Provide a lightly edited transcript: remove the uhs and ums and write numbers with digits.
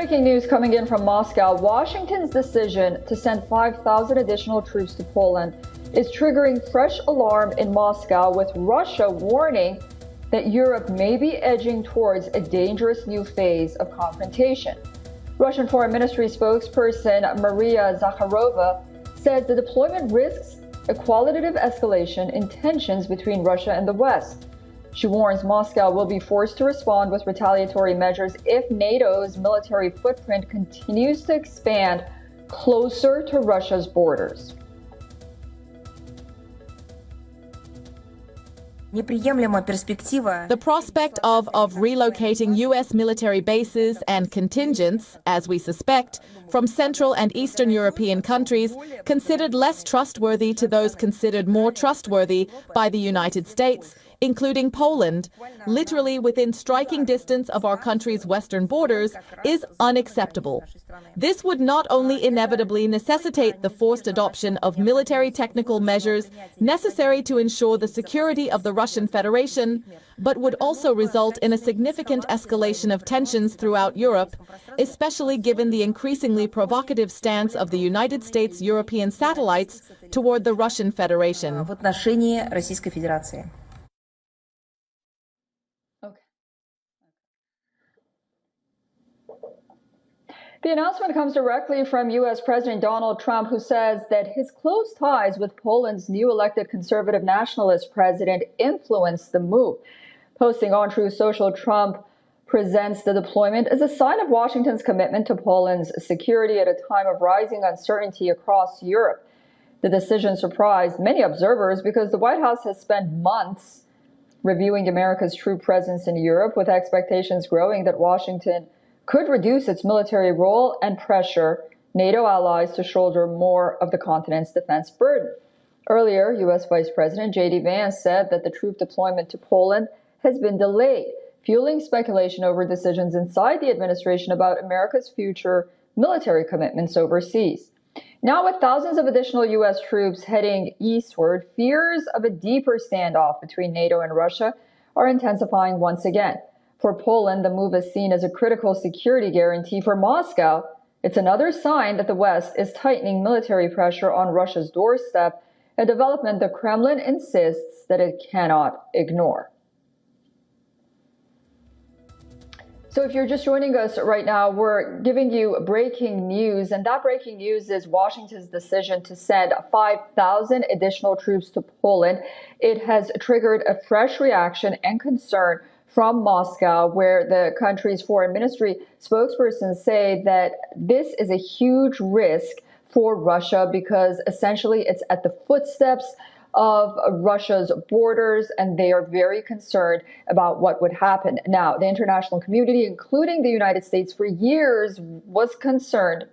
breaking news coming in from Moscow. Washington's decision to send 5,000 additional troops to Poland is triggering fresh alarm in Moscow, with Russia warning that Europe may be edging towards a dangerous new phase of confrontation. Russian Foreign Ministry spokesperson Maria Zakharova says the deployment risks a qualitative escalation in tensions between Russia and the West. She warns Moscow will be forced to respond with retaliatory measures if NATO's military footprint continues to expand closer to Russia's borders. The prospect of relocating U.S. military bases and contingents, as we suspect, from Central and Eastern European countries considered less trustworthy to those considered more trustworthy by the United States, including Poland, literally within striking distance of our country's western borders, is unacceptable. This would not only inevitably necessitate the forced adoption of military technical measures necessary to ensure the security of the Russian Federation, but would also result in a significant escalation of tensions throughout Europe, especially given the increasingly provocative stance of the United States' European satellites toward the Russian Federation. The announcement comes directly from U.S. President Donald Trump, who says that his close ties with Poland's new elected conservative nationalist president influenced the move. Posting on Truth Social, Trump presents the deployment as a sign of Washington's commitment to Poland's security at a time of rising uncertainty across Europe. The decision surprised many observers because the White House has spent months reviewing America's true presence in Europe, with expectations growing that Washington could reduce its military role and pressure NATO allies to shoulder more of the continent's defense burden. Earlier, U.S. Vice President J.D. Vance said that the troop deployment to Poland has been delayed, fueling speculation over decisions inside the administration about America's future military commitments overseas. Now, with thousands of additional U.S. troops heading eastward, fears of a deeper standoff between NATO and Russia are intensifying once again. For Poland, the move is seen as a critical security guarantee. For Moscow, it's another sign that the West is tightening military pressure on Russia's doorstep, a development the Kremlin insists that it cannot ignore. So if you're just joining us right now, we're giving you breaking news, and that breaking news is Washington's decision to send 5,000 additional troops to Poland. It has triggered a fresh reaction and concern from Moscow, where the country's foreign ministry spokespersons say that this is a huge risk for Russia because essentially it's at the footsteps of Russia's borders, and they are very concerned about what would happen. Now, the international community, including the United States, for years was concerned